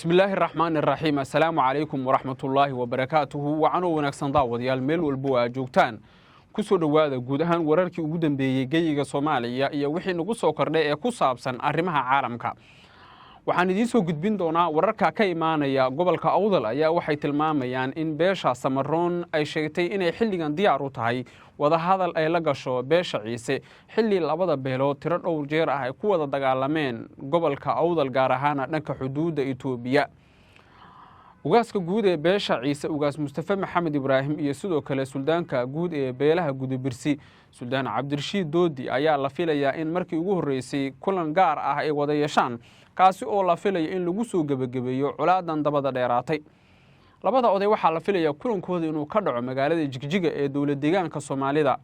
بسم الله الرحمن الرحيم. السلام عليكم ورحمة الله وبركاته. وعنو ونكسن داوديال meel walba waa joogtaan ku soo dhawaada guud ahaan wararkii ugu dambeeyay geeyiga Soomaaliya iyo wixii nagu soo kordhay ee ku saabsan arrimaha caalamka. waxaan idin soo gudbin doonaa wararka ka imaanaya gobolka Awdal ayaa waxay tilmaamayaan in beesha Samaroon ay sheegtay inay xilligan diyaar u tahay wada hadal ay la gasho beesha Ciise xilli labada beelood tiro dhowr jeer ah ay ku wada dagaalameen gobolka Awdal gaar ahaan dhanka xuduudda Itoobiya. ugaaska guud ee beesha Ciise ugaas Mustafa Maxamed Ibraahim iyo sidoo kale suldaanka guud ee beelaha Gudubirsi Suldaan Cabdirashiid Doodi ayaa la filayaa in markii ugu horeysay kulan gaar ah ay wada yeeshaan kaasi oo la filayo in lagu soo gabagabeeyo colaadan dabada dheeraatay. labada oday waxaa la filayaa kulankooda inuu ka dhaco magaalada Jigjiga ee dawlad deegaanka Soomaalida.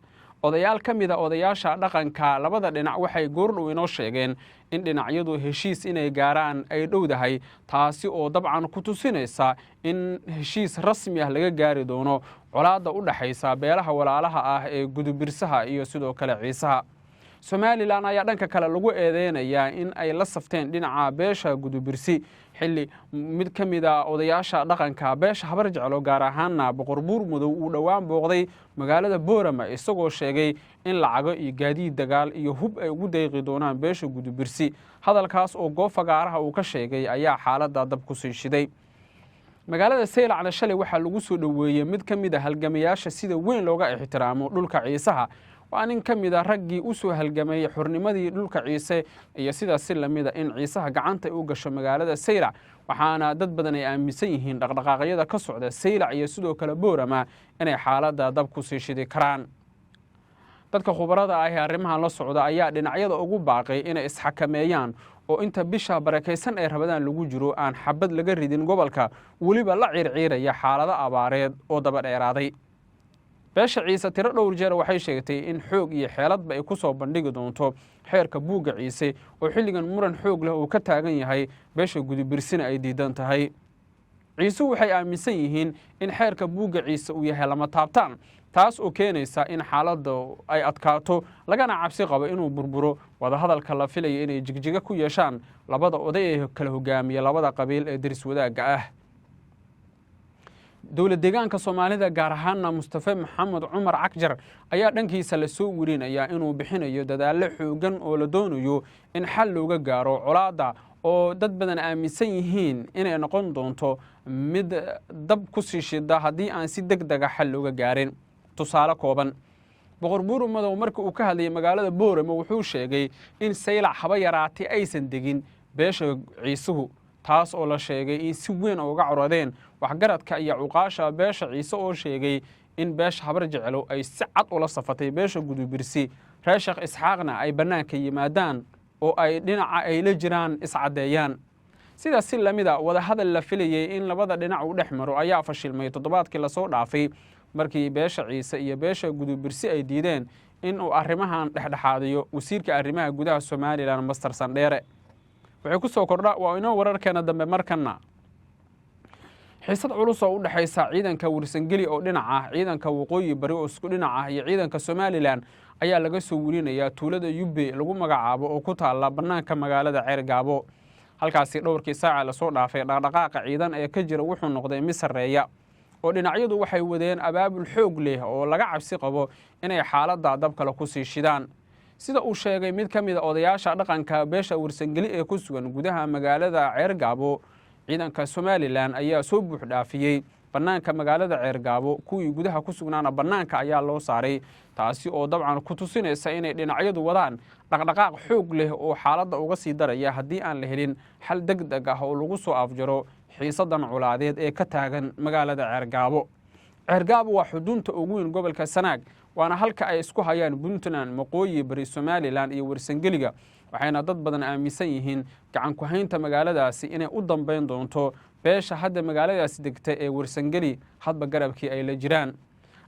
odayaal ka mid ah odayaasha dhaqanka labada dhinac waxay goordhow inoo sheegeen in dhinacyadu heshiis inay gaaraan ay dhowdahay taasi oo dabcan ku tusinaysa in heshiis rasmi ah laga gaari doono colaadda u dhaxaysa beelaha walaalaha ah ee Gudubirsaha iyo sidoo kale Ciisaha. Somaliland ayaa dhanka kale lagu eedeynayaa in ay la safteen dhinaca beesha Gudubirsi xilli mid ka mid ah odayaasha dhaqanka beesha Habar Jeclo gaar ahaan Boqor Buur Madow uu dhawaan booqday magaalada Boorama isagoo sheegay in lacago iyo gaadiid dagaal iyo hub ay ugu deeqi doonaan beesha Gudubirsi. hadalkaas oo goob fagaaraha uu ka sheegay ayaa xaaladda dab ku sii shiday. magaalada Seylac shalay waxaa lagu soo dhaweeyay mid ka mid ah halgamayaasha sida weyn looga ixtiraamo dhulka Ciisaha. waa nin ka mid ah raggii u soo halgamay xurnimadii dhulka Ciise iyo sidaas si lamid ah in Ciisaha gacanta u gasho magaalada Seylac. waxaana dad badan ay aaminsan yihiin dhaqdhaqaaqyada ka socda Seylac iyo sidoo kale Boorama inay xaaladda dab ku sii shidi karaan. dadka khubarada ah ee arrimahan la socda ayaa dhinacyada ugu baaqay inay isxakameeyaan oo inta bisha barakeysan ay rabadaan lagu jiro aan xabad laga ridin gobolka waliba la ciirciiraya xaalado abaareed oo daba dheeraaday. beesha Ciise tiro dhowr jeer waxay sheegtay in xoog iyo xeeladba ay ku soo bandhigi doonto xeerka buugga Ciise oo xilligan muran xoog leh uu ka taagan yahay beesha Gudubirsina ay diidan tahay. Ciise waxay aaminsan yihiin in xeerka buugga Ciise uu yahay lama taabtaan taas oo keenaysa in xaaladda ay adkaato lagana cabsi qabo inuu burburo wada hadalka la filayo inay Jigjiga ku yeeshaan labada oday ee kala hogaamiya labada qabiil ee diris wadaagga ah. dawlad deegaanka Soomaalida gaar ahaan Mustafa Maxamed Cumar Cagjar ayaa dhankiisa la soo warinayaa inuu bixinayo dadaalo xoogan oo la doonayo in xal looga gaaro colaadda oo dad badan aaminsan yihiin inay noqon doonto mid dab ku sii shida haddii aan si degdeg ah xal looga gaarin. tusaale kooban Boqor Buur Madow markii uu ka hadlayay magaalada Boorama wuxuu sheegay in Seylac haba yaraatay aysan degin beesha Ciisuhu taas oo la sheegay in si weyn uga corodeen waxgaradka iyo cuqaasha beesha Ciise oo sheegay in beesha Habar Jeclo ay si cad ula safatay beesha Gudubirsi Sheekh Isxaaqna ay banaanka yimaadaan oo ay dhinaca ay la jiraan iscadeeyaan. sidaas si lamid ah wada hadal la filayay in labada dhinac u dhexmaro ayaa fashilmay toddobaadkii la soo dhaafay markii beesha Ciise iyo beesha Gudubirsi ay diideen in uu arrimahan dhexdhexaadiyo wasiirka arrimaha gudaha Somaliland Master Sandheere. waxay ku soo kordha waa inoo wararkeena dambe markana xiisad culus oo u dhaxaysa ciidanka Warsangeli oo dhinaca ciidanka waqooyi bari oo isku dhinaca iyo ciidanka Somaliland ayaa laga soo warinayaa tuulada Yubbe lagu magacaabo oo ku taala banaanka magaalada Ceergaabo. halkaasi dhowrkii saac la soo dhaafay dhaqdhaqaaqa ciidan ee ka jira wuxuu noqday mid sareeya oo dhinacyadu waxay wadeen abaabul xoog leh oo laga cabsi qabo inay xaaladda dab kale ku sii shidaan. sida uu sheegay mid ka mid ah odayaasha dhaqanka beesha Warsangeli ee ku sugan gudaha magaalada Ceergaabo ciidanka Somaliland ayaa soo buux dhaafiyay banaanka magaalada Ceergaabo kuwii gudaha ku sugnaana banaanka ayaa loo saaray taasi oo dabcan ku tusinaysa inay dhinacyadu wadaan dhaqdhaqaaq xoog leh oo xaaladda uga sii daraya haddii aan la helin xal degdeg ah oo lagu soo afjaro xiisadan culaadeed ee ka taagan magaalada Ceergaabo. Ceergaabo waa xudunta ugu weyn gobolka Sanaag waana halka ay isku hayaan Puntland, Waqooyi Bari, Somaliland iyo Warsangeliga waxayna dad badan aaminsan yihiin gacan ku haynta magaaladaasi inay u dambeyn doonto beesha hadda magaaladaasi degta ee Warsangeli hadba garabkii ay la jiraan.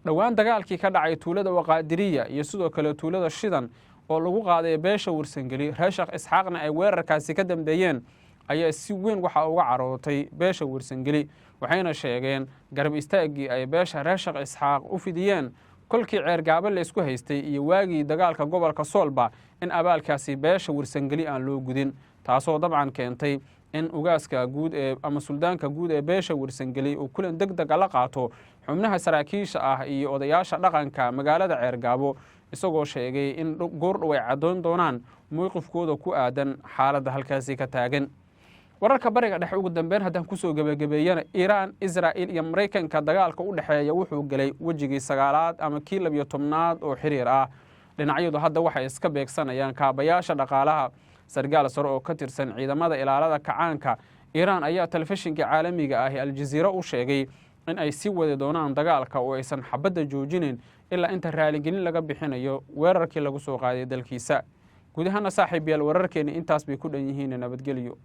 dhawaan dagaalkii ka dhacay tuulada Waqaadiriya iyo sidoo kale tuulada Shidan oo lagu qaaday beesha Warsangeli Sheekh Isxaaqna ay weerarkaasi ka dambeeyeen ayaa si weyn waxa uga carootay beesha Warsangeli waxayna sheegeen garab istaagii ay beesha Sheekh Isxaaq u fidiyeen kolkii Ceergaabo la isku haystay iyo waagii dagaalka gobolka Soolba in abaalkaasi beesha Warsangeli aan loo gudin taasoo dabcan keentay in ugaaska guud ama suldaanka guud ee beesha warsangeli uu kulan degdeg la qaato xubnaha saraakiisha ah iyo odayaasha dhaqanka magaalada Ceergaabo isagoo sheegay in goordhow ay cadoon doonaan mowqifkooda ku aadan xaaladda halkaasi ka taagan. wararka bariga dhexe ugu dambeyn haddaan kusoo gabagabeeyana Iiraan, Israa'iil iyo Mareykanka dagaalka u dhexeeya wuxuu galay wajigii 9aad ama kii 12aad oo xiriir ah. dhinacyadu hadda waxay iska beegsanayaan kaabayaasha dhaqaalaha. sargaal sare oo ka tirsan ciidamada ilaalada kacaanka Iiraan ayaa telefishinka caalamiga ah Al Jazeera u sheegay in ay sii wadi doonaan dagaalka oo aysan xabadda joojinin ilaa inta raaligelin laga bixinayo weerarkii lagu soo qaaday dalkiisa. guud ahaan saaxiibayaal wararkeena intaas bay ku dhan yihiin nabadgelyo.